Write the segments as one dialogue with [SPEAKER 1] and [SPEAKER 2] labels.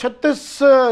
[SPEAKER 1] 36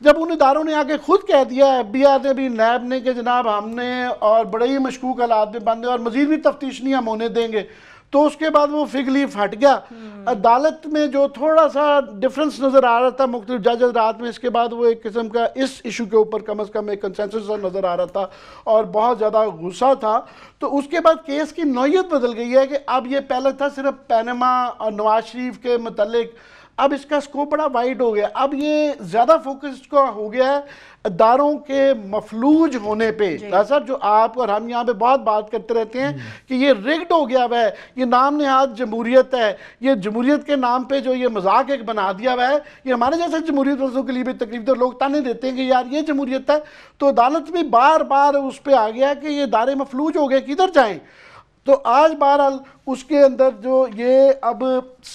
[SPEAKER 1] جب ان اداروں نے آگے خود کہہ دیا ہے FBI نے بھی نیب نے کہ جناب ہم نے اور بڑے ہی مشکوک حالات میں بند ہیں اور مزید بھی تفتیش نہیں ہم ہونے دیں گے، تو اس کے بعد وہ فگ لیف ہٹ گیا۔ عدالت میں جو تھوڑا سا ڈفرنس نظر آ رہا تھا مختلف جج حضرات میں، اس کے بعد وہ ایک قسم کا اس ایشو کے اوپر کم از کم ایک کنسنسس نظر آ رہا تھا اور بہت زیادہ غصہ تھا۔ تو اس کے بعد کیس کی نوعیت بدل گئی ہے کہ اب یہ پہلے تھا صرف پینما اور نواز شریف کے متعلق، اب اس کا سکوپ بڑا وائڈ ہو گیا، اب یہ زیادہ فوکس کا ہو گیا ہے اداروں کے مفلوج ہونے پہ۔ صاحب جو آپ اور ہم یہاں پہ بہت بات کرتے رہتے ہیں کہ یہ ریگڈ ہو گیا ہے، یہ نام نہاد جمہوریت ہے، یہ جمہوریت کے نام پہ جو یہ مذاق ایک بنا دیا ہوا ہے، یہ ہمارے جیسے جمہوریت پرستوں کے لیے بھی تکلیف دہ لوگ تانے دیتے ہیں کہ یار یہ جمہوریت ہے، تو عدالت بھی بار بار اس پہ آ گیا کہ یہ ادارے مفلوج ہو گئے، کدھر جائیں؟ تو آج بہرحال اس کے اندر جو یہ اب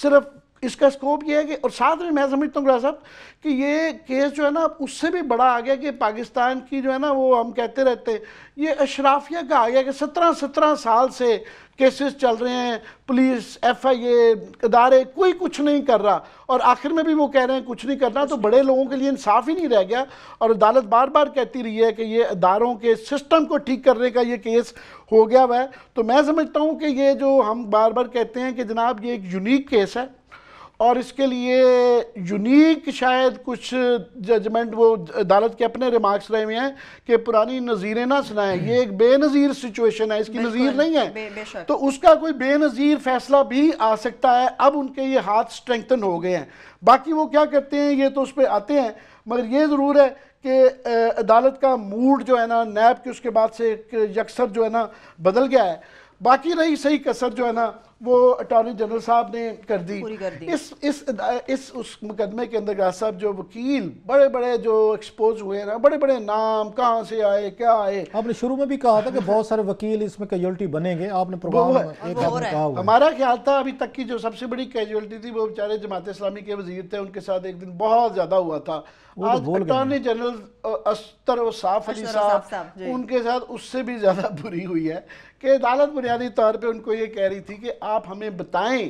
[SPEAKER 1] صرف اس کا سکوپ یہ ہے کہ، اور ساتھ میں سمجھتا ہوں گرا صاحب کہ یہ کیس جو ہے نا اس سے بھی بڑا آ گیا کہ پاکستان کی جو ہے نا وہ ہم کہتے رہتے ہیں یہ اشرافیہ کا آ گیا کہ 17 سال سے کیسز چل رہے ہیں، پولیس FIA ادارے کوئی کچھ نہیں کر رہا، اور آخر میں بھی وہ کہہ رہے ہیں کچھ نہیں کرنا، تو بڑے لوگوں کے لیے انصاف ہی نہیں رہ گیا، اور عدالت بار بار کہتی رہی ہے کہ یہ اداروں کے سسٹم کو ٹھیک کرنے کا یہ کیس ہو گیا ہے۔ تو میں سمجھتا ہوں کہ یہ جو ہم بار بار کہتے ہیں کہ جناب یہ ایک یونیک کیس ہے، اور اس کے لیے یونیک شاید کچھ ججمنٹ وہ عدالت کے اپنے ریمارکس رہے ہوئے ہیں کہ پرانی نظیریں نہ سنائیں، یہ ایک بے نظیر سچویشن ہے، اس کی نظیر نہیں ہے، تو اس کا کوئی بے نظیر فیصلہ بھی آ سکتا ہے۔ اب ان کے یہ ہاتھ سٹرنگتن ہو گئے ہیں، باقی وہ کیا کرتے ہیں یہ تو اس پہ آتے ہیں، مگر یہ ضرور ہے کہ عدالت کا موڈ جو ہے نا نیب کے اس کے بعد سے یکسر جو ہے نا بدل گیا ہے۔ باقی رہی صحیح کسر جو ہے نا وہ اٹارنی جنرل صاحب نے کر دی۔ اس مقدمے کے اندر گراج صاحب جو وکیل بڑے بڑے جو ایکسپوز ہوئے ہیں نا، بڑے بڑے نام کہاں سے آئے کیا آئے،
[SPEAKER 2] آپ نے شروع میں بھی کہا تھا کہ بہت سارے وکیل اس میں کیجولٹی بنیں گے، آپ نے پروگرام ایک آپ نے کہا ہوا ہے۔
[SPEAKER 1] ہمارا خیال تھا ابھی تک کی جو سب سے بڑی کیجولٹی تھی وہ بیچارے جماعت اسلامی کے وزیر تھے، ان کے ساتھ ایک دن بہت زیادہ ہوا تھا۔ آج اٹارنی جنرل استر و صاف علی صاحب ان کے ساتھ اس سے بھی زیادہ بری ہوئی ہے کہ عدالت بنیادی طور پہ ان کو یہ کہہ رہی تھی کہ آپ ہمیں بتائیں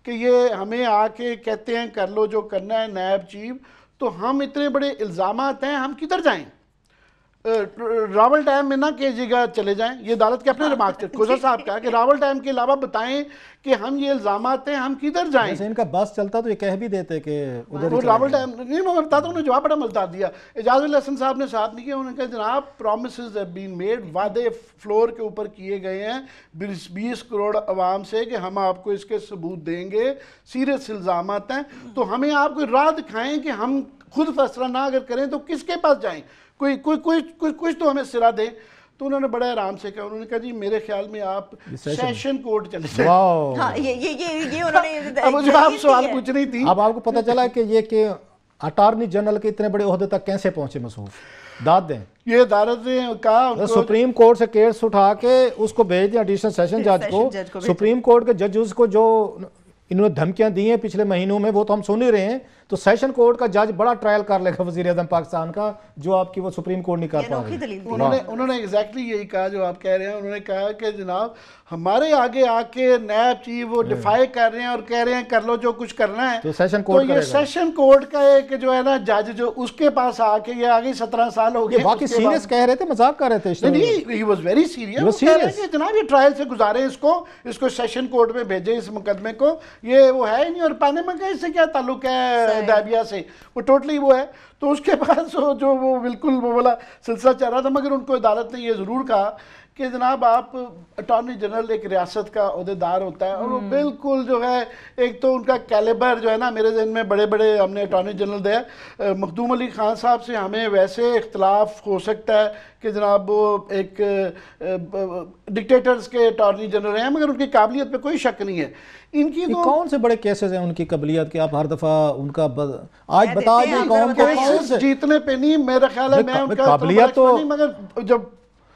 [SPEAKER 1] کہ یہ ہمیں آ کے کہتے ہیں کر لو جو کرنا ہے نیب چیف، تو ہم اتنے بڑے الزامات ہیں ہم کدھر جائیں؟ راول ڈیم میں نہ کیجیے گا چلے جائیں، یہ عدالت کے اپنے ریمارکس تھے۔ کوزر صاحب کہا کہ راول ڈیم کے علاوہ بتائیں کہ ہم یہ الزامات ہیں ہم کدھر جائیں؟
[SPEAKER 2] جیسے ان کا بس چلتا تو یہ کہہ بھی دیتے کہ ادھر
[SPEAKER 1] وہ راول ڈیم نہیں، میں بتاتا ہوں، انہوں نے جواب بڑا ملتا دیا۔ اعجاز الحسن صاحب نے ساتھ نہیں کیا، انہوں نے کہا جناب پرومسز ہیو بین میڈ، وعدے فلور کے اوپر کیے گئے ہیں 20 کروڑ عوام سے کہ ہم آپ کو اس کے ثبوت دیں گے، سیریس الزامات ہیں، تو ہمیں آپ کوئی راہ دکھائیں کہ ہم خود فیصلہ نہ اگر کریں تو کس کے پاس جائیں، کچھ تو ہمیں سرا دیں۔ تو انہوں نے بڑے آرام سے کہا، انہوں نے کہا جی میرے خیال میں آپ سیشن کورٹ چلے جائیں۔
[SPEAKER 3] ہاں یہ انہوں نے
[SPEAKER 1] اب جو آپ سوال پوچھ رہی تھی،
[SPEAKER 2] اب آپ کو پتہ چلا کہ یہ کہ اٹارنی جنرل کے اتنے بڑے عہدے تک کیسے پہنچے مصروف، داد دیں۔
[SPEAKER 1] یہ عدالت نے کہا
[SPEAKER 2] سپریم کورٹ سے کیس اٹھا کے اس کو بھیج دیا ایڈیشنل سیشن جج کو، سپریم کورٹ کے ججز کو جو انہوں نے دھمکیاں دی ہیں پچھلے مہینوں میں وہ تو ہم سن ہی رہے ہیں، تو سیشن کورٹ کا جج بڑا ٹرائل کر لے گا وزیر اعظم پاکستان کا، جو آپ کی وہ سپریم کورٹ نہیں کر پا رہی۔
[SPEAKER 1] انہوں نے ایگزیکٹلی یہی کہا جو آپ کہہ رہے ہیں، انہوں نے کہا کہ جناب ہمارے آگے آ کے نیب چیف وہ ڈیفائی کر رہے ہیں اور کہہ رہے ہیں کر لو جو کچھ کرنا ہے،
[SPEAKER 2] تو سیشن کورٹ
[SPEAKER 1] تو یہ سیشن کورٹ کا ایک جو ہے نا جج جو اس کے پاس آ کے یہ آگے 17 سال ہو گئے،
[SPEAKER 2] باقی سیریس کہہ رہے تھے، مذاق کر رہے تھے؟
[SPEAKER 1] نہیں، ہی واز ویری سیریس، وہ کہہ رہے ہیں کہ جناب یہ ٹرائل سے گزارے، اس کو سیشن کورٹ میں بھیجیں اس مقدمے کو، یہ وہ ہے ہی نہیں، اور پاناما کا اس سے کیا تعلق ہے دابیا سے، وہ ٹوٹلی وہ ہے۔ تو اس کے بعد جو وہ بالکل وہ والا سلسلہ چل رہا تھا، مگر ان کو عدالت نے یہ ضرور کہا کہ جناب آپ اٹارنی جنرل ایک ریاست کا عہدیدار ہوتا ہے، اور وہ بالکل جو ہے ایک تو ان کا کیلیبر جو ہے نا میرے ذہن میں بڑے بڑے ہم نے اٹارنی جنرل دیا، مخدوم علی خان صاحب سے ہمیں ویسے اختلاف ہو سکتا ہے کہ جناب وہ ایک ڈکٹیٹرز کے اٹارنی جنرل ہیں، مگر ان کی قابلیت پہ کوئی شک نہیں ہے۔ ان کی
[SPEAKER 2] کون سے بڑے کیسز ہیں ان کی قابلیت کے آپ ہر دفعہ ان کا آج بتا دیں قوم کو؟
[SPEAKER 1] جیتنے پہ نہیں، میرا خیال ہے میں ان کا
[SPEAKER 2] قابلیت تو
[SPEAKER 1] مگر جب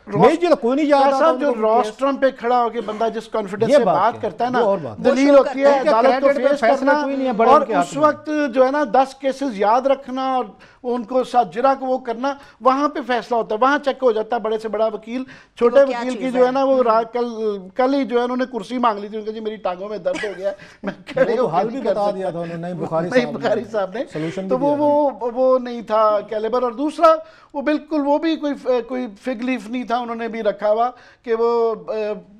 [SPEAKER 2] کوئی نہیں یاد
[SPEAKER 1] صاحب جو روسٹرم پہ کھڑا ہو کے بندہ جس کانفیڈنس سے بات کرتا ہے نا، دلیل ہوتی ہے عدالت کو فیس کرنا، اور اس وقت جو ہے نا 10 کیسز یاد رکھنا اور ان کو ساتھ جرا کو وہ کرنا، وہاں پہ فیصلہ ہوتا ہے، وہاں چیک ہو جاتا ہے بڑے سے بڑا وکیل چھوٹے وکیل کی جو ہے نا وہ کل ہی جو ہے انہوں نے کرسی مانگ لی تھی، انہوں نے کہا جی میری ٹانگوں میں درد ہو گیا میں کھڑے ہو
[SPEAKER 2] حل بھی بتا دیا تھا انہوں نے
[SPEAKER 1] بخاری صاحب نے، تو وہ نہیں تھا کیلیبر. اور دوسرا وہ بالکل وہ بھی کوئی فگ لیف نہیں تھا انہوں نے بھی رکھا ہوا کہ وہ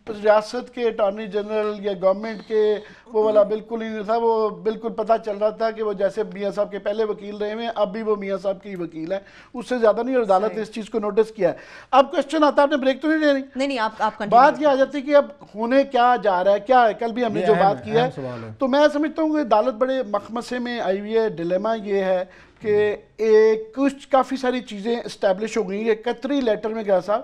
[SPEAKER 1] ریاست کے اٹارنی جنرل یا گورنمنٹ کے وہ والا بالکل ہی نہیں تھا. وہ بالکل پتہ چل رہا تھا کہ وہ جیسے میاں صاحب کے پہلے وکیل رہے ہیں اب بھی وہ میاں صاحب کی وکیل ہے، اس سے زیادہ نہیں. اور عدالت نے اس چیز کو نوٹس کیا ہے. اب کوشچن آتا ہے، آپ نے بریک تو نہیں لینی؟
[SPEAKER 3] نہیں آپ
[SPEAKER 1] بات یہ آ جاتی کہ اب ہونے کیا جا رہا ہے، کیا ہے. کل بھی ہم نے جو بات کی ہے تو میں سمجھتا ہوں کہ عدالت بڑے مخمصے میں آئی ہوئی ہے. ڈیلیما یہ ہے کہ کچھ کافی ساری چیزیں اسٹیبلش ہو گئی. یہ قطری لیٹر میں گیا صاحب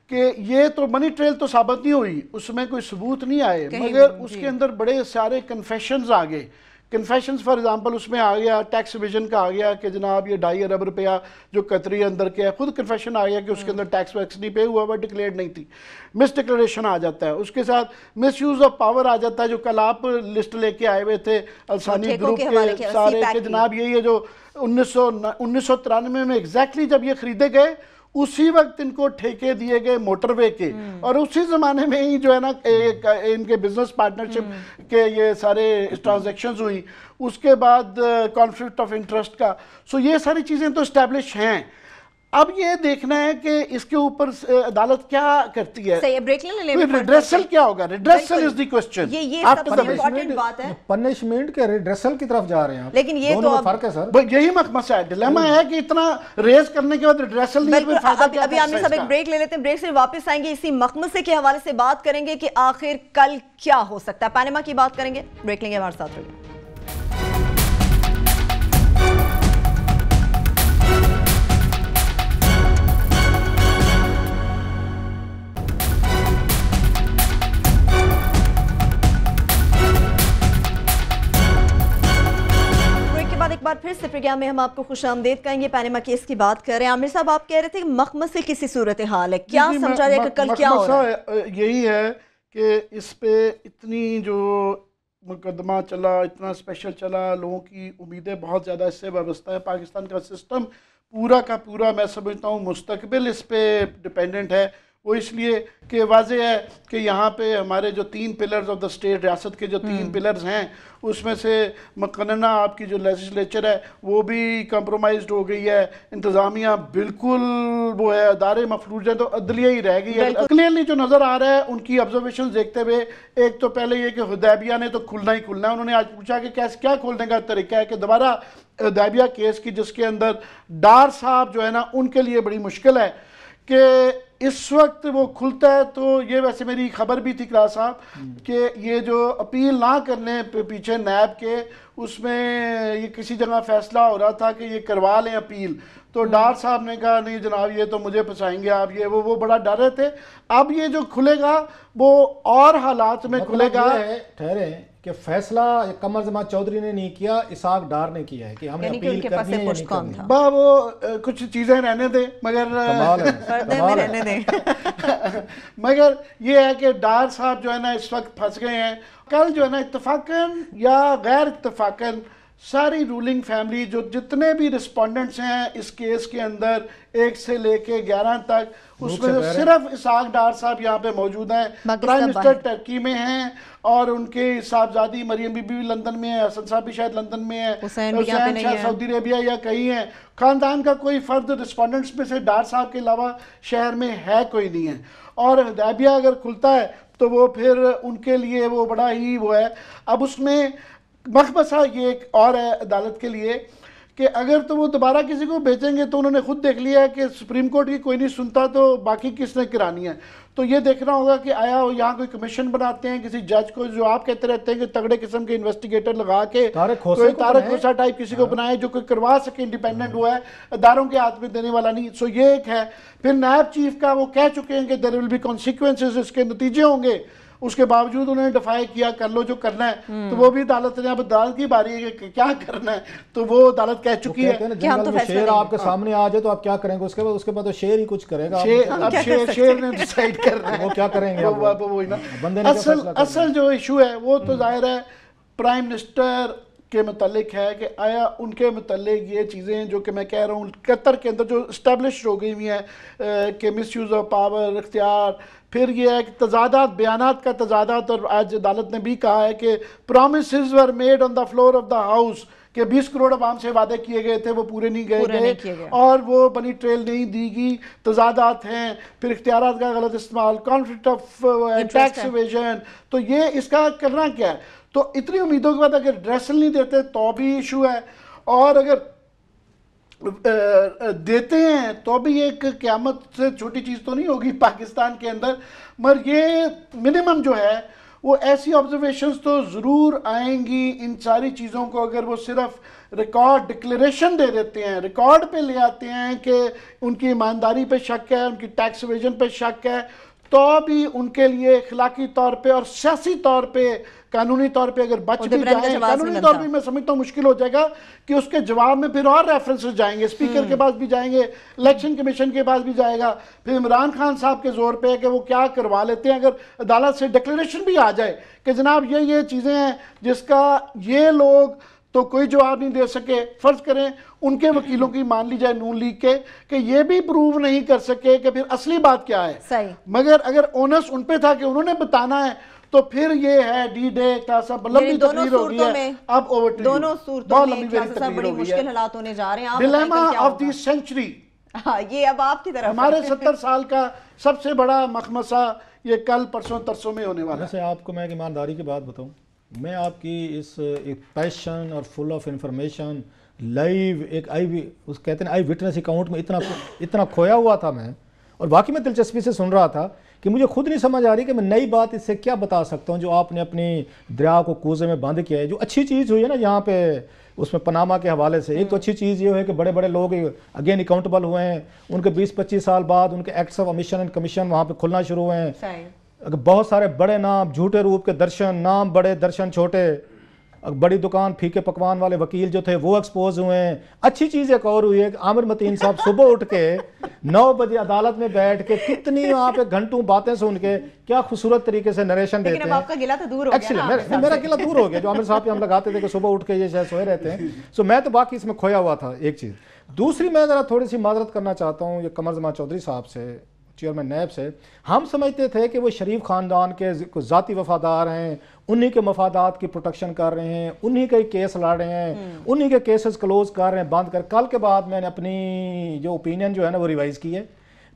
[SPEAKER 1] کہ یہ تو منی ٹریل تو ثابت نہیں ہوئی، اس میں کوئی ثبوت نہیں آئے، مگر اس کے اندر بڑے سارے کنفیشنز آ گئے. کنفیشنز فار ایگزامپل اس میں آ گیا ٹیکس ایویژن کا، آ گیا کہ جناب یہ 2.5 ارب روپیہ جو قطری اندر کے ہے، خود کنفیشن آ گیا کہ اس کے اندر ٹیکس ویکس نہیں پے ہوا، وہ ڈکلیئرڈ نہیں تھی. مس ڈکلیریشن آ جاتا ہے. اس کے ساتھ مس یوز آف پاور آ جاتا ہے، جو کل آپ لسٹ لے کے آئے ہوئے تھے السانی گروپ کے سارے کہ جناب یہی ہے جو 1993 میں ایگزیکٹلی جب یہ خریدے گئے اسی وقت ان کو ٹھیکے دیے گئے موٹر وے کے، اور اسی زمانے میں ہی جو ہے نا ان کے بزنس پارٹنرشپ کے یہ سارے ٹرانزیکشنز ہوئی. اس کے بعد کانفلکٹ آف انٹرسٹ کا. سو یہ ساری چیزیں تو اسٹیبلش ہیں. اب یہ دیکھنا ہے کہ اس کے اوپر عدالت کیا کرتی ہے. ریڈریسل کیا ہوگا؟ Redressal is the question.
[SPEAKER 3] یہ سب سے امپورٹنٹ بات ہے.
[SPEAKER 2] پنشمنٹ کے ریڈریسل کی طرف جا رہے ہیں،
[SPEAKER 3] لیکن یہ تو
[SPEAKER 2] فرق ہے سر.
[SPEAKER 1] یہی مخمصہ ہے، ڈیلیما ہے کہ اتنا ریز کرنے کے بعد ریڈریسل نہیں ہے.
[SPEAKER 3] ابھی عامر صاحب ایک بریک لے لیتے ہیں، بریک سے واپس آئیں گے، اسی مخمصے کے حوالے سے بات کریں گے کہ آخر کل کیا ہو سکتا ہے. پاناما کی بات کریں گے، بریک لیں گے، ہمارے ساتھ رہیے. پھر سے پروگرام میں ہم آپ کو خوش آمدید کہیں گے. پاناما کیس کی بات کر رہے ہیں. عامر صاحب آپ کہہ رہے تھے کہ مخمصے کسی صورتحال ہے، کیا سمجھا جائے کہ کل کیا ہو رہا ہے؟
[SPEAKER 1] یہی ہے کہ اس پہ اتنی جو مقدمہ چلا، اتنا اسپیشل چلا، لوگوں کی امیدیں بہت زیادہ اس سے وابستہ ہے. پاکستان کا سسٹم پورا کا پورا میں سمجھتا ہوں مستقبل اس پہ ڈیپینڈنٹ ہے. وہ اس لیے کہ واضح ہے کہ یہاں پہ ہمارے جو 3 پلرز آف دا اسٹیٹ، ریاست کے جو 3 پلرز ہیں، اس میں سے مقننہ آپ کی جو لیجسلیچر ہے وہ بھی کمپرومائزڈ ہو گئی ہے. انتظامیہ بالکل وہ ہے، ادارے مفلوج ہیں، تو عدلیہ ہی رہ گئی ہے. کلیئرلی جو نظر آ رہا ہے ان کی آبزرویشنز دیکھتے ہوئے، ایک تو پہلے یہ کہ حدیبیہ نے تو کھلنا ہی کھلنا ہے. انہوں نے آج پوچھا کہ کیا کھولنے کا طریقہ ہے، کہ دوبارہ حدیبیہ کیس کی جس کے اندر ڈار صاحب جو ہے نا ان کے لیے بڑی مشکل ہے کہ اس وقت وہ کھلتا ہے. تو یہ ویسے میری خبر بھی تھی کلاس صاحب کہ یہ جو اپیل نہ کرنے پیچھے نیب کے، اس میں یہ کسی جگہ فیصلہ ہو رہا تھا کہ یہ کروا لیں اپیل. تو ڈار صاحب نے کہا نہیں جناب یہ تو مجھے پھنسائیں گے آپ، یہ وہ بڑا ڈر رہے تھے. اب یہ جو کھلے گا وہ اور حالات میں کھلے گا.
[SPEAKER 2] ٹھہرے کہ فیصلہ قمر زمان چودھری نے نہیں کیا، اسحاق ڈار نے کیا ہے کہ ہم نے اپیل کرنی ہے یا نہیں کرنی.
[SPEAKER 1] وہ کچھ چیزیں رہنے دیں مگر یہ ہے کہ ڈار صاحب جو ہے نا اس وقت پھنس گئے ہیں. کل جو ہے نا اتفاقاً یا غیر اتفاقاً ساری رولنگ فیملی جو جتنے بھی رسپونڈنٹس ہیں اس کیس کے اندر 1 سے لے کے 11 تک، اس میں صرف اسحاق ڈار صاحب یہاں پہ موجود ہیں. پرائم منسٹر ٹرکی میں ہیں اور ان کے صاحبزادی مریم بی بی لندن میں ہے، حسن صاحب بھی شاید لندن میں ہے، حسین شاید سعودی عربیہ یا کہیں ہیں. خاندان کا کوئی فرد رسپونڈنٹس میں سے ڈار صاحب کے علاوہ شہر میں ہے کوئی نہیں ہے. اور حدیبیہ اگر کھلتا ہے تو وہ پھر ان کے لیے وہ بڑا ہی وہ ہے. اب اس میں مخمصہ یہ ایک اور ہے عدالت کے لیے کہ اگر تو وہ دوبارہ کسی کو بھیجیں گے تو انہوں نے خود دیکھ لیا ہے کہ سپریم کورٹ کی کوئی نہیں سنتا تو باقی کس نے کرانی ہے. تو یہ دیکھنا ہوگا کہ آیا وہ یہاں کوئی کمیشن بناتے ہیں کسی جج کو، جو آپ کہتے رہتے ہیں کہ تگڑے قسم کے انویسٹیگیٹر لگا کے
[SPEAKER 2] طارق
[SPEAKER 1] کھوسا ٹائپ کسی کو بنائے جو کوئی کروا سکے، انڈیپینڈنٹ ہوا ہے، اداروں کے ہاتھ میں دینے والا نہیں. سو یہ ایک ہے. پھر نائب چیف کا وہ کہہ چکے ہیں کہ دیر ول بی کانسیکوینسز، اس کے نتیجے ہوں گے. اس کے باوجود انہوں نے ڈیفائی کیا کر لو جو کرنا ہے، تو وہ بھی عدالت نے اب عدالت کی باری ہے کہ کیا کرنا ہے، تو وہ عدالت کہہ چکی ہے
[SPEAKER 3] کہ ہم تو فیصلہ
[SPEAKER 2] شیر آپ کے سامنے آ جائے تو آپ کیا کریں گے، اس کے بعد تو شیر ہی کچھ کرے گا،
[SPEAKER 1] اب شیر نے ڈیسائیڈ کرنا ہے
[SPEAKER 2] وہ کیا کریں گے،
[SPEAKER 1] وہی نا اصل جو ایشو ہے وہ تو ظاہر ہے پرائم منسٹر کے متعلق ہے کہ آیا ان کے متعلق یہ چیزیں جو کہ میں کہہ رہا ہوں قطر کے اندر جو اسٹیبلش ہو گئی ہوئی ہیں کہ مس یوز آف پاور، اختیار، پھر یہ ہے کہ تضادات، بیانات کا تضادات، اور آج عدالت نے بھی کہا ہے کہ promises were made on the floor of the house کہ 20 کروڑ عوام سے وعدے کیے گئے تھے وہ پورے نہیں گئے اور وہ بنی ٹریل نہیں دی گئی، تضادات ہیں، پھر اختیارات کا غلط استعمال، کانفلکٹ آف ٹیکس ایویژن، تو یہ اس کا کرنا کیا ہے؟ تو اتنی امیدوں کے بعد اگر ڈریسل نہیں دیتے تو بھی ایشو ہے، اور اگر دیتے ہیں تو بھی ایک قیامت سے چھوٹی چیز تو نہیں ہوگی پاکستان کے اندر، مگر یہ منیمم جو ہے وہ ایسی آبزرویشنز تو ضرور آئیں گی ان ساری چیزوں کو اگر وہ صرف ریکارڈ ڈکلیریشن دے دیتے ہیں، ریکارڈ پہ لے آتے ہیں کہ ان کی ایمانداری پہ شک ہے، ان کی ٹیکس ایویژن پہ شک ہے، تو بھی ان کے لیے اخلاقی طور پہ اور سیاسی طور پہ، قانونی طور پہ اگر بچ بھی جائیں، قانونی طور پہ میں سمجھتا ہوں مشکل ہو جائے گا کہ اس کے جواب میں پھر اور ریفرنسز جائیں گے، اسپیکر کے پاس بھی جائیں گے، الیکشن کمیشن کے پاس بھی جائے گا، پھر عمران خان صاحب کے زور پہ ہے کہ وہ کیا کروا لیتے ہیں، اگر عدالت سے ڈکلیریشن بھی آ جائے کہ جناب یہ چیزیں ہیں جس کا یہ لوگ تو کوئی جواب نہیں دے سکے، فرض کریں ان کے وکیلوں کی مان لی جائے نون لیگ کے کہ یہ بھی پروو نہیں کر سکے کہ پھر اصلی بات کیا ہے، مگر اگر اونس ان پہ تھا کہ انہوں نے بتانا ہے تو پھر یہ ہے ڈی ڈے کا سب لمبی تقریر ہو گئی ہے، اب اوور ٹو یو،
[SPEAKER 3] دونوں صورتوں میں بڑی مشکل حالات ہونے جا رہے ہیں،
[SPEAKER 1] ڈیلیما آف دی سینچری،
[SPEAKER 3] یہ اب آپ کی طرف
[SPEAKER 1] ہمارے 70 سال کا سب سے بڑا مخمصہ یہ کل پرسوں ترسوں میں ہونے والا ہے۔
[SPEAKER 2] ویسے آپ کو میں ایک ایمانداری کی بات بتاؤں، میں آپ کی اس ایک پیشن اور فل آف انفارمیشن لائیو ایک اس کہتے ہیں آئی وٹنس اکاؤنٹ میں اتنا کھویا ہوا تھا میں، اور واقعی میں دلچسپی سے سن رہا تھا کہ مجھے خود نہیں سمجھ آ رہی کہ میں نئی بات اس سے کیا بتا سکتا ہوں جو آپ نے اپنی دریا کو کوزے میں بند کیا ہے۔ جو اچھی چیز ہوئی ہے نا یہاں پہ اس میں پناما کے حوالے سے، ایک تو اچھی چیز یہ ہے کہ بڑے بڑے لوگ اگین اکاؤنٹیبل ہوئے ہیں، ان کے 20-25 سال بعد ان کے acts of emission and commission وہاں پہ کھلنا شروع ہوئے ہیں، بہت سارے بڑے نام، جھوٹے روپ کے درشن، نام بڑے درشن چھوٹے، بڑی دکان پھیکے پکوان والے وکیل جو تھے وہ ایکسپوز ہوئے ہیں۔ اچھی چیز ایک اور ہوئی ہے کہ عامر متین صاحب صبح اٹھ کے 9 بجے عدالت میں بیٹھ کے کتنی وہاں پہ گھنٹوں باتیں سن کے کیا خوبصورت طریقے سے نریشن دیتے ہیں۔
[SPEAKER 3] لیکن اب آپ کا گلہ تو دور ہو گیا،
[SPEAKER 2] میرا گلہ دور ہو گیا جو عامر صاحب پہ ہم لگاتے تھے کہ صبح اٹھ کے یہ شاید سوئے رہتے ہیں، سو میں تو باقی اس میں کھویا ہوا تھا ایک چیز۔ دوسری میں ذرا تھوڑی سی معذرت کرنا چاہتا ہوں یہ قمر زمان چودھری صاحب سے، چیئرمین نیب سے، ہم سمجھتے تھے کہ وہ شریف خاندان کے ذاتی وفادار ہیں، انہی کے مفادات کی پروٹیکشن کر رہے ہیں، انہی کے کیس لڑ رہے ہیں، انہی کے کیسز کلوز کر رہے ہیں بند کر۔ کل کے بعد میں نے اپنی جو اوپینین جو ہے نا وہ ریوائز کی ہے،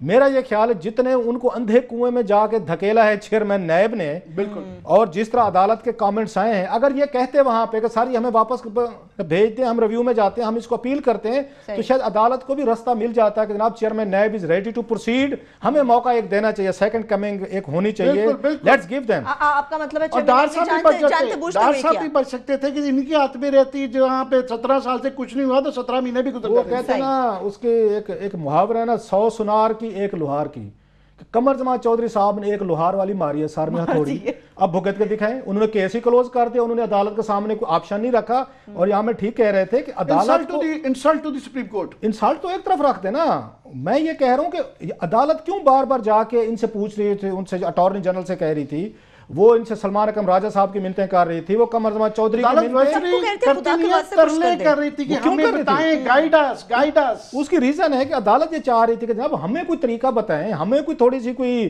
[SPEAKER 2] میرا یہ خیال ہے جتنے ان کو اندھے کنویں میں جا کے دھکیلا ہے چیئرمین نیب نے، بالکل، اور جس طرح عدالت کے کامنٹس آئے ہیں، اگر یہ کہتے وہاں پہ کہ ساری ہمیں واپس بھیج دیں، ہم ریویو میں جاتے ہیں، ہم اس کو اپیل کرتے ہیں، تو شاید عدالت کو بھی رستہ مل جاتا ہے کہ جناب chairman NAB is ready to proceed, ہمیں موقع ایک دینا چاہیے، سیکنڈ کمنگ ایک ہونی چاہیے، لیٹس گیو دیم۔
[SPEAKER 3] آپ کا مطلب ہے
[SPEAKER 1] اور ڈار صاحب بھی بچ سکتے تھے کہ ان کی ہاتھ میں رہتی جہاں پہ 17 سال سے کچھ نہیں ہوا تو 17 مہینے بھی گزر جاتے۔
[SPEAKER 2] وہ کہتے ہیں نا اس کے ایک محاورہ ہے نا، 100 سنار کی ایک لوہار کی، قمر زمان چودھری صاحب نے ایک لوہار والی ماری ہے سر میں ہتھوڑی، اب بھگت کے دکھائیں، انہوں نے کیس ہی کلوز کر دیا، انہوں نے عدالت کے سامنے کوئی آپشن نہیں رکھا، اور یہاں میں ٹھیک کہہ رہے تھے کہ عدالت کو
[SPEAKER 1] insult to the supreme court,
[SPEAKER 2] insult تو ایک طرف رکھ دے نا، میں یہ کہہ رہا ہوں کہ عدالت کیوں بار بار جا کے ان سے پوچھ رہی تھی، ان سے اٹارنی جنرل سے کہہ رہی تھی، وہ ان سے سلمان اکرم راجہ صاحب کی منتیں کر رہی تھی، وہ قمر زمان چودھری کی
[SPEAKER 1] ترلے کر رہی تھی کہ ہمیں بتائیں، گائیڈ اس۔
[SPEAKER 2] اس کی ریزن ہے کہ عدالت یہ چاہ رہی تھی کہ جناب ہمیں کوئی طریقہ بتائیں، ہمیں کوئی تھوڑی سی کوئی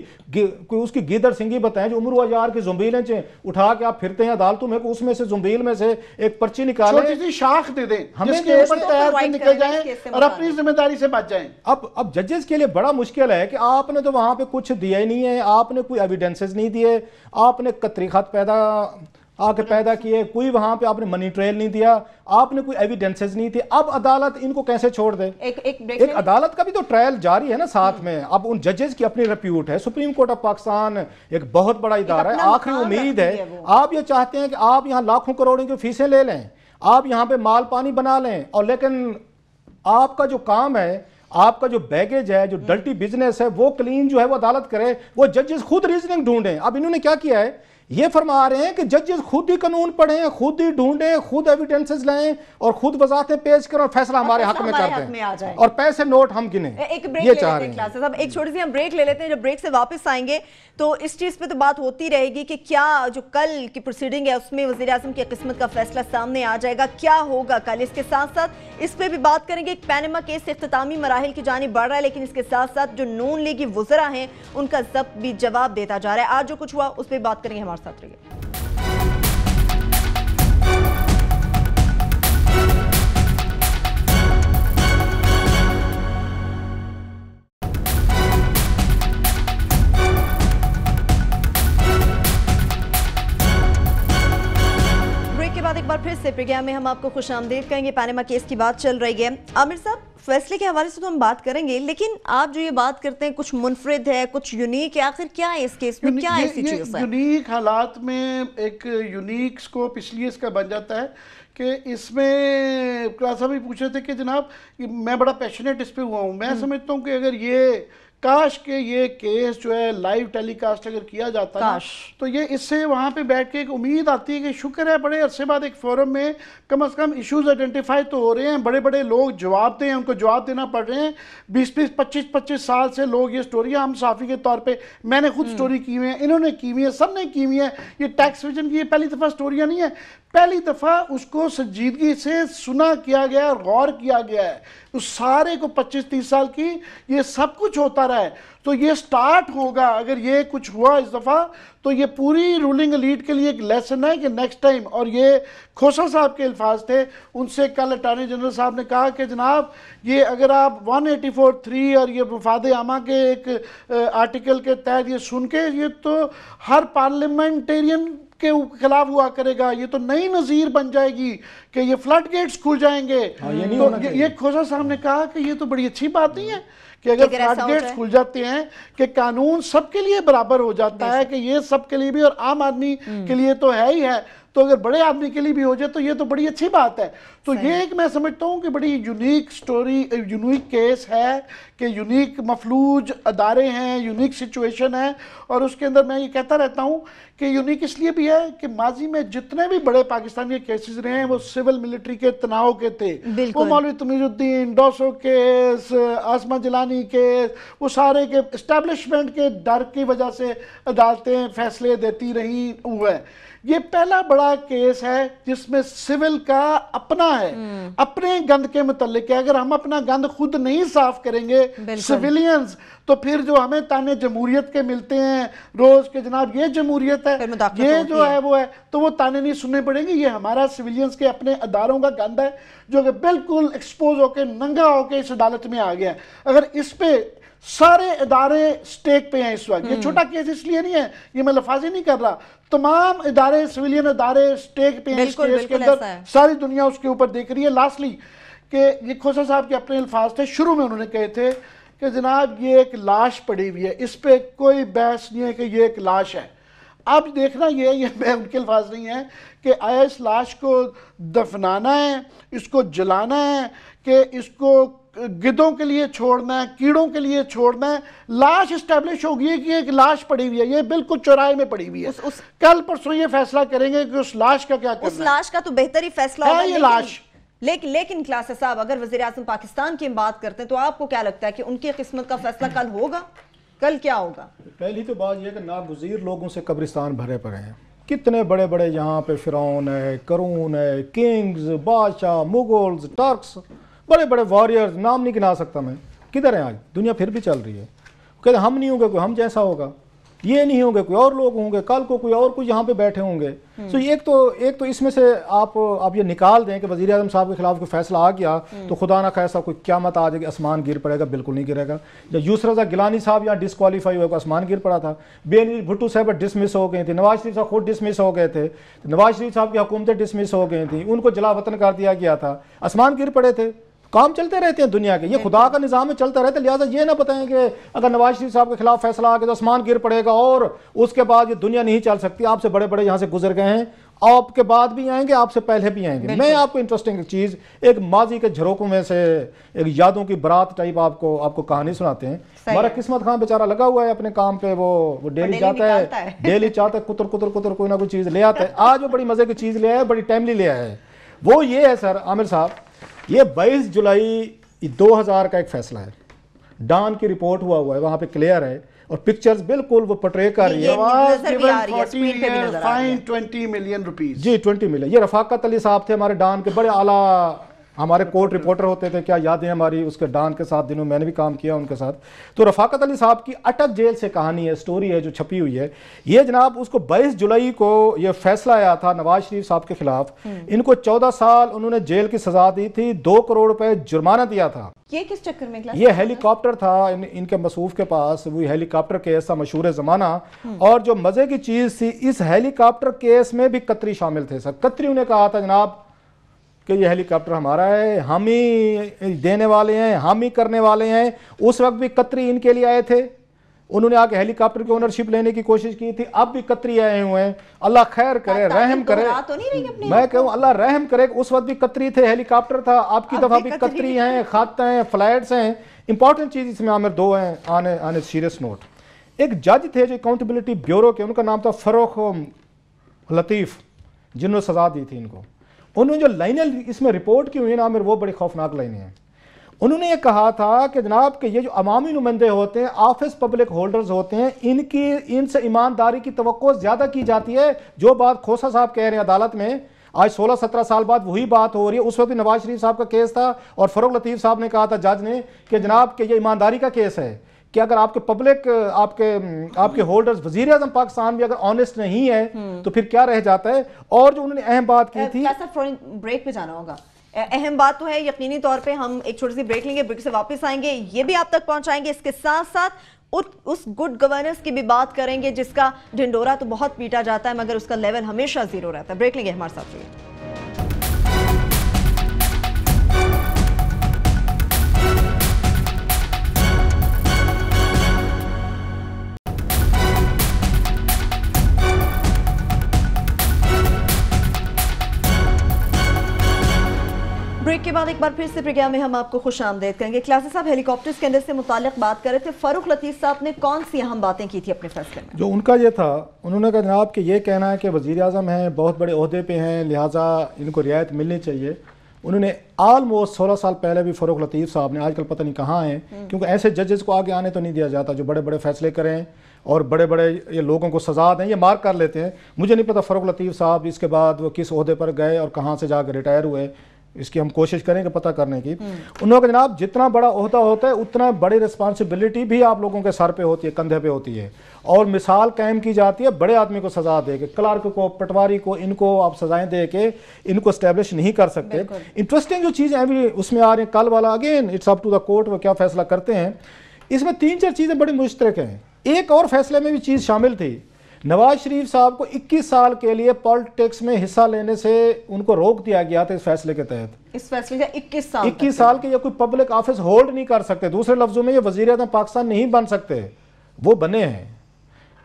[SPEAKER 2] اس کی گیدر سنگی بتائیں، جو عمر و اجار کی زنبیلیں اٹھا کے آپ پھرتے ہیں عدالتوں میں، اس میں سے زنبیل میں سے ایک پرچی نکالیں،
[SPEAKER 1] چھوٹی سی شاخ دے دیں جس کے اوپر تیر کے نکل جائیں اور اپنی ذمہ داری سے بچ جائیں۔
[SPEAKER 2] اب ججز کے لیے بڑا مشکل ہے کہ آپ نے تو وہاں پہ کچھ دیا ہی نہیں ہے، آپ نے کوئی ایویڈنسز نہیں دیے، آپ نے قطری خط پیدا کیے، کوئی وہاں پہ آپ نے منی ٹریل نہیں دیا، آپ نے کوئی ایویڈنسز نہیں تھے، اب عدالت ان کو کیسے چھوڑ دے؟ ایک عدالت کا بھی تو ٹرائل جاری ہے نا ساتھ میں، اب ان ججز کی اپنی ریپیوٹ ہے، سپریم کورٹ آف پاکستان ایک بہت بڑا ادارہ ہے، آخری امید ہے، آپ یہ چاہتے ہیں کہ آپ یہاں لاکھوں کروڑوں کی فیسیں لے لیں، آپ یہاں پہ مال پانی بنا لیں، اور لیکن آپ کا جو کام ہے، آپ کا جو بیگیج ہے، جو ڈلٹی بزنس ہے، وہ کلین جو ہے وہ عدالت کرے، وہ ججز خود ریزننگ ڈھونڈیں۔ اب انہوں نے کیا کیا ہے یہ فرما رہے ہیں کہ ججز خود ہی قانون پڑھیں، خود ہی ڈھونڈیں، خود ایویڈنسز لیں اور خود وضاحتیں پیش کریں اور فیصلہ ہمارے حق میں کر دیں اور پیسے نوٹ ہم گنیں. یہ چاہ رہے ہیں.
[SPEAKER 3] اب ایک چھوٹی سی ہم بریک لے لیتے ہیں. جب بریک سے واپس آئیں گے تو اس چیز پہ تو بات ہوتی رہے گی کہ کیا جو کل کی پروسیڈنگ ہے اس میں وزیر اعظم کی قسمت کا فیصلہ سامنے آ جائے گا، کیا ہوگا کل. اس کے ساتھ ساتھ اس پہ بھی بات کریں گے. ایک پینما کیس اختتامی مراحل کی جانب بڑھ رہا ہے، لیکن اس کے ساتھ ساتھ جو نون لیگی وزراء ہیں ان کا ضبط بھی جواب دیتا جا رہا ہے. آج جو کچھ ہوا اس پہ بات کریں گے. ہمارے ساتھ رہیے. ایک بار پھر سے پروگرام میں ہم آپ کو خوش آمدید کہیں گے. پینما کیس کی بات چل رہی ہے. عامر صاحب، فیصلے کے حوالے سے تو ہم بات کریں گے، لیکن آپ جو یہ بات کرتے ہیں کچھ منفرد ہے، کچھ یونیک ہے. آخر کیا ہے اس کیس میں، کیا ایسی چیز ہے؟
[SPEAKER 1] یونیک حالات میں ایک یونیک سکوپ اس لیے اس کا بن جاتا ہے کہ اس میں کلاس صاحب بھی پوچھے تھے کہ جناب میں بڑا پیشنیٹ اس پہ ہوا ہوں. میں سمجھتا ہوں کہ اگر یہ کاش کہ یہ کیس جو ہے لائیو ٹیلی کاسٹ اگر کیا جاتا نا تو یہ اس سے وہاں پہ بیٹھ کے ایک امید آتی ہے کہ شکر ہے بڑے عرصے بعد ایک فورم میں کم از کم ایشوز آئیڈینٹیفائی تو ہو رہے ہیں، بڑے بڑے لوگ جواب دیں، ان کو جواب دینا پڑ رہے ہیں. 20-25 سال سے لوگ یہ سٹوریاں ہم صحافی کے طور پہ میں نے خود سٹوری کی ہوئی ہیں، انہوں نے کی ہوئی ہیں، سب نے کی ہوئی ہیں. یہ ٹیکس ریویژن کی یہ پہلی دفعہ سٹوریاں نہیں ہیں، پہلی دفعہ اس کو سنجیدگی سے سنا کیا گیا ہے، غور کیا گیا ہے. اس سارے کو 25-30 سال کی یہ سب کچھ ہوتا رہا ہے. تو یہ سٹارٹ ہوگا اگر یہ کچھ ہوا اس دفعہ تو یہ پوری رولنگ ایلیٹ کے لیے ایک لیسن ہے کہ نیکسٹ ٹائم. اور یہ کھوسا صاحب کے الفاظ تھے، ان سے کل اٹارنی جنرل صاحب نے کہا کہ جناب یہ اگر آپ 184(3) اور یہ مفاد عامہ کے ایک آرٹیکل کے تحت یہ سن کے یہ تو ہر پارلیمنٹیرین کے خلاف ہوا کرے گا، یہ تو نئی نظیر بن جائے گی کہ یہ فلڈ گیٹس کھل جائیں گے. تو یہ کھوسا صاحب نے کہا کہ یہ تو بڑی اچھی بات نہیں ہے کہ اگر فلڈ گیٹس کھل جاتے ہیں کہ قانون سب کے لیے برابر ہو جاتا ہے کہ یہ سب کے لیے بھی اور عام آدمی کے لیے تو ہے ہی ہے، تو اگر بڑے آدمی کے لیے بھی ہو جائے تو یہ تو بڑی اچھی بات ہے. تو یہ ایک میں سمجھتا ہوں کہ بڑی یونیک سٹوری، یونیک کیس ہے کہ یونیک مفلوج ادارے ہیں، یونیک سچویشن ہے. اور اس کے اندر میں یہ کہتا رہتا ہوں کہ یونیک اس لیے بھی ہے کہ ماضی میں جتنے بھی بڑے پاکستانی کیسز رہے ہیں وہ سول ملٹری کے تناؤ کے تھے. وہ مولوی تمیر الدین ڈوسو کیس، آسمہ جیلانی کیس، وہ سارے کے اسٹیبلشمنٹ کے ڈر کی وجہ سے عدالتیں فیصلے دیتی رہی ہوئے. یہ پہلا بڑا کیس ہے جس میں سول کا اپنا ہے، اپنے گند کے متعلق ہے. اگر ہم اپنا گند خود نہیں صاف کریں گے سویلینز تو پھر جو ہمیں تانے جمہوریت کے ملتے ہیں روز کے جناب یہ جمہوریت ہے، یہ جو ہے وہ ہے، تو وہ تانے نہیں سننے پڑیں گے. یہ ہمارا سویلینز کے اپنے اداروں کا گند ہے جو کہ بالکل ایکسپوز ہو کے ننگا ہو کے اس عدالت میں آ گیا ہے. اگر اس پہ سارے ادارے سٹیک پہ ہیں اس وقت، یہ چھوٹا کیس اس لیے نہیں ہے، یہ میں لفاظی نہیں کر رہا، تمام ادارے سویلین ادارے سٹیک پہ ہیں اس کیس کے اندر، ساری دنیا اس کے اوپر دیکھ رہی ہے. لاسٹلی کہ یہ کھوسا صاحب کے اپنے الفاظ تھے، شروع میں انہوں نے کہے تھے کہ جناب یہ ایک لاش پڑی ہوئی ہے، اس پہ کوئی بحث نہیں ہے کہ یہ ایک لاش ہے. اب دیکھنا یہ میں ان کے الفاظ نہیں ہیں کہ آیا اس لاش کو دفنانا ہے، اس کو جلانا ہے، کہ اس کو گدوں کے لیے چھوڑنا ہے، کیڑوں کے لیے چھوڑنا ہے. لاش اسٹیبلش ہوگی کہ ایک لاش پڑی ہوئی ہے، یہ بالکل چوراہے میں پڑی ہوئی ہے. کل پرسوں یہ فیصلہ کریں گے کہ اس لاش کا کیا کرنا ہے.
[SPEAKER 3] اس لاش کا تو بہتر ہی فیصلہ ہوگا.
[SPEAKER 1] یہ لاش
[SPEAKER 3] لیکن کلاس صاحب اگر وزیر اعظم پاکستان کی بات کرتے ہیں تو آپ کو کیا لگتا ہے کہ ان کی قسمت کا فیصلہ کل ہوگا؟ کل کیا ہوگا؟
[SPEAKER 2] پہلی تو بات یہ کہ ناگزیر لوگوں سے قبرستان بھرے پڑے ہیں. کتنے بڑے بڑے یہاں پہ فرعون ہے، قارون ہے، کنگز، بادشاہ، مغلز، ٹرکس، بڑے بڑے واریئرز، نام نہیں گنا سکتا میں. کدھر ہیں آج؟ دنیا پھر بھی چل رہی ہے. کہتے ہم نہیں ہوں گے کوئی ہم جیسا ہوگا، یہ نہیں ہوں گے کوئی اور لوگ ہوں گے، کل کو کوئی اور کوئی یہاں پہ بیٹھے ہوں گے. سو ایک تو اس میں سے آپ یہ نکال دیں کہ وزیر اعظم صاحب کے خلاف کوئی فیصلہ آ گیا تو خدا نہ خواستہ کوئی قیامت آ جائے گی، آسمان گر پڑے گا. بالکل نہیں گرے گا. جب یسر رضا گیلانی صاحب یہاں ڈسکوالیفائی ہوئے، آسمان گر پڑا تھا. بے نظیر بھٹو صاحب ڈسمس ہو گئی تھی، نواز شریف صاحب خود ڈسمس ہو گئے تھے، نواز شریف صاحب کی حکومتیں ڈسمس ہو گئی تھیں، ان کو جلا وطن کر دیا گیا تھا، آسمان گر پڑے تھے. کام چلتے رہتے ہیں دنیا کے، یہ خدا کا نظام میں چلتا رہتا ہے. لہٰذا یہ نہ بتائیں کہ اگر نواز شریف صاحب کے خلاف فیصلہ آ گیا تو آسمان گر پڑے گا اور اس کے بعد یہ دنیا نہیں چل سکتی. آپ سے بڑے بڑے یہاں سے گزر گئے ہیں آپ کے بعد بھی آئیں گے, آپ سے پہلے بھی آئیں گے. میں آپ کو انٹرسٹنگ چیز, ایک ماضی کے جھروکوں میں سے ایک یادوں کی برات ٹائپ آپ کو کہانی سناتے ہیں. ہمارا قسمت خان بیچارہ لگا ہوا ہے اپنے کام پہ, وہ ڈیلی جاتا ہے, ڈیلی چاہتا ہے کتر کوئی نہ کوئی چیز لے آتا ہے. آج وہ بڑی مزے کی چیز لے آیا ہے, بڑی ٹائملی لے آیا ہے. وہ یہ ہے سر عامر صاحب, یہ 22 جولائی 2000 کا ایک فیصلہ ہے. ڈان کی رپورٹ ہوا ہے وہاں پہ, کلیئر ہے, اور پکچرز بالکل وہ پورٹری کر رہی ہے.
[SPEAKER 1] Fine 20 million rupees.
[SPEAKER 2] جی 20 ملین. یہ رفاقت علی صاحب تھے ہمارے ڈان کے بڑے اعلیٰ, ہمارے کورٹ رپورٹر ہوتے تھے, کیا یادیں ہماری اس کے ڈان کے ساتھ دنوں میں نے بھی کام کیا ان کے ساتھ. تو رفاقت علی صاحب کی اٹک جیل سے کہانی ہے, سٹوری ہے جو چھپی ہوئی ہے. یہ جناب اس کو 22 جولائی کو یہ فیصلہ آیا تھا نواز شریف صاحب کے خلاف. ان کو 14 سال انہوں نے جیل کی سزا دی تھی, 2 کروڑ روپے جرمانہ دیا تھا.
[SPEAKER 3] یہ کس چکر میں؟
[SPEAKER 2] یہ ہیلی کاپٹر تھا ان کے مصروف کے پاس, وہ ہیلی کاپٹر کیس تھا مشہور زمانہ. اور جو مزے کی چیز تھی, اس ہیلی کاپٹر کیس میں بھی قطری شامل تھے سر. قطریوں نے کہا تھا جناب کہ یہ ہیلی کاپٹر ہمارا ہے, ہم ہی دینے والے ہیں, ہم ہی کرنے والے ہیں. اس وقت بھی قطری ان کے لیے آئے تھے, انہوں نے آ کے ہیلی کاپٹر کی اونرشپ لینے کی کوشش کی تھی. اب بھی قطری آئے ہوئے ہیں, اللہ خیر کرے, رحم کرے. میں کہوں اللہ رحم کرے, اس وقت بھی قطری تھے, ہیلی کاپٹر تھا, اب کی دفعہ بھی قطری ہیں, خط ہیں, فلائٹس ہیں. امپورٹنٹ چیز اس میں عامر 2 ہیں آنے سیریس نوٹ. ایک جج تھے جو اکاؤنٹیبلٹی بیورو کے, ان کا نام تھا فروخ لطیف, جنہوں نے سزا دی تھی ان کو. انہوں نے جو لائنیں اس میں رپورٹ کی ہوئی ہیں عامر, وہ بڑی خوفناک لائنیں ہیں. انہوں نے یہ کہا تھا کہ جناب کہ یہ جو عوامی نمائندے ہوتے ہیں, آفس پبلک ہولڈرز ہوتے ہیں, ان سے ایمانداری کی توقع زیادہ کی جاتی ہے. جو بات کھوسا صاحب کہہ رہے ہیں عدالت میں, آج 16-17 سال بعد وہی بات ہو رہی ہے. اس وقت بھی نواز شریف صاحب کا کیس تھا, اور فروخ لطیف صاحب نے کہا تھا جج نے کہ جناب کہ یہ ایمانداری کا کیس ہے, کہ اگر آپ کے پبلک آپ کے ہولڈرز, وزیر اعظم پاکستان بھی اگر آنےسٹ نہیں ہے تو پھر کیا رہ جاتا ہے. اور جو انہوں نے اہم بات کی تھی,
[SPEAKER 3] بریک پہ جانا ہوگا, اہم بات تو ہے یقینی طور پہ. ہم ایک چھوٹی سی بریک لیں گے, بریک سے واپس آئیں گے, یہ بھی آپ تک پہنچائیں گے. اس کے ساتھ ساتھ اس گڈ گورننس کی بھی بات کریں گے, جس کا ڈھنڈورا تو بہت پیٹا جاتا ہے مگر اس کا لیول ہمیشہ زیرو رہتا ہے. بریک لیں گے, ہمارے ساتھ رہیے. بریک کے بعد ایک بار پھر سے پروگرام میں ہم آپ کو خوش آمدید کریں گے. کلاسز صاحب ہیلی کاپٹر اسکینڈل سے متعلق بات کر رہے تھے. فروخ لطیف صاحب نے کون سی اہم باتیں کی تھی اپنے فیصلے میں؟
[SPEAKER 2] جو ان کا یہ تھا, انہوں نے کہا جناب کہ یہ کہنا ہے کہ وزیر اعظم ہیں, بہت بڑے عہدے پہ ہیں, لہٰذا ان کو رعایت ملنی چاہیے. انہوں نے آلموسٹ 16 سال پہلے بھی فروخ لطیف صاحب نے, آج کل پتہ نہیں کہاں ہیں, کیونکہ ایسے ججز کو آگے آنے تو نہیں دیا جاتا جو بڑے بڑے فیصلے کریں اور بڑے بڑے یہ لوگوں کو سزا دیں, یہ مارک کر لیتے ہیں. مجھے نہیں پتا فروخ لطیف صاحب اس کے بعد وہ کس عہدے پر گئے اور کہاں سے جا کے ریٹائر ہوئے, اس کی ہم کوشش کریں کہ پتہ کرنے کی. انہوں نے جناب جتنا بڑا عہدہ ہوتا ہے اتنا بڑی رسپانسبلٹی بھی آپ لوگوں کے سر پہ ہوتی ہے, کندھے پہ ہوتی ہے, اور مثال قائم کی جاتی ہے. بڑے آدمی کو سزا دے کے, کلرک کو, پٹواری کو, ان کو آپ سزائیں دے کے ان کو اسٹیبلش نہیں کر سکتے. انٹرسٹنگ جو چیزیں ابھی اس میں آ رہی ہیں, کل والا again it's up to the court, وہ کیا فیصلہ کرتے ہیں. اس میں 3-4 چیزیں بڑی مشترک ہیں. ایک اور فیصلے میں بھی چیز شامل تھی, نواز شریف صاحب کو 21 سال کے لیے پالیٹکس میں حصہ لینے سے ان کو روک دیا گیا تھا اس فیصلے کے تحت.
[SPEAKER 3] اس فیصلے سے 21
[SPEAKER 2] سال کے یہ کوئی پبلک آفس ہولڈ نہیں کر سکتے. دوسرے لفظوں میں یہ وزیر اعظم پاکستان نہیں بن سکتے, وہ بنے ہیں.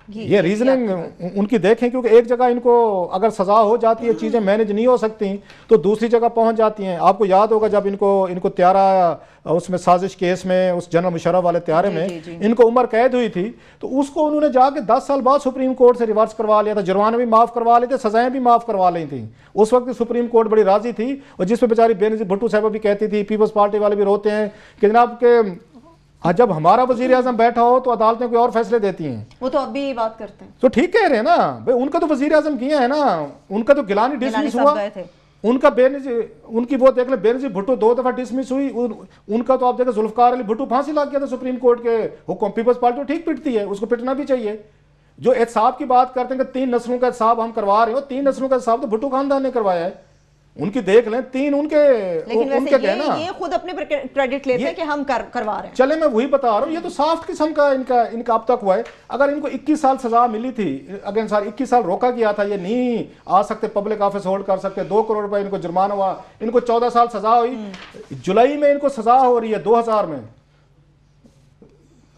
[SPEAKER 2] یہ ریزننگ ان کی دیکھیں, کیونکہ ایک جگہ ان کو اگر سزا ہو جاتی ہے, چیزیں مینج نہیں ہو سکتی تو دوسری جگہ پہنچ جاتی ہیں. آپ کو یاد ہوگا جب ان کو طیارہ اس میں سازش کیس میں, اس جنرل مشرف والے طیارے میں ان کو عمر قید ہوئی تھی, تو اس کو انہوں نے جا کے 10 سال بعد سپریم کورٹ سے ریورس کروا لیا تھا. جرمانے بھی معاف کروا لیے تھے, سزائیں بھی معاف کروا لی تھیں. اس وقت سپریم کورٹ بڑی راضی تھی, اور جس پہ بیچاری بینظیر بھٹو صاحبہ بھی کہتی تھی, پیپلز پارٹی والے بھی روتے ہیں کہ جناب کہ جب ہمارا وزیر اعظم بیٹھا ہو تو عدالتیں کوئی اور فیصلے دیتی ہیں.
[SPEAKER 3] وہ تو اب بھی بات کرتے ہیں.
[SPEAKER 2] تو ٹھیک کہہ رہے ہیں نا بھائی, ان کا تو وزیر اعظم کیا ہے نا, ان کا تو گیلانی ڈسمس ہوا, ان کا ان کی وہ دیکھ لیں بینظیر بھٹو 2 دفعہ ڈسمس ہوئی, ان کا تو آپ دیکھیں ذوالفقار علی بھٹو پھانسی لگ گیا تھا سپریم کورٹ کے حکم. پیپلز پارٹی تو ٹھیک پٹتی ہے, اس کو پٹنا بھی چاہیے. جو احتساب کی بات کرتے ہیں کہ 3 نسلوں کا احتساب ہم کروا رہے ہو, 3 نسلوں کا احتساب تو بھٹو خاندان نے کروایا ہے. ان کی دیکھ لیں 3 ان کے
[SPEAKER 3] لیکن یہ خود اپنے پر کریڈٹ لیتے ہیں کہ ہم کروا رہے ہیں.
[SPEAKER 2] چلے میں وہی بتا رہا ہوں, یہ تو سافٹ قسم کا ان کا اب تک ہوا ہے. اگر ان کو 21 سال سزا ملی تھی, اگر 21 سال روکا گیا تھا, یہ نہیں آ سکتے, پبلک آفس ہولڈ کر سکتے, 2 کروڑ روپے ان کو جرمانہ ہوا, ان کو 14 سال سزا ہوئی. جولائی میں ان کو سزا ہو رہی ہے 2000 میں.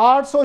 [SPEAKER 2] 800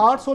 [SPEAKER 2] 800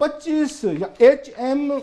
[SPEAKER 2] 25 HMS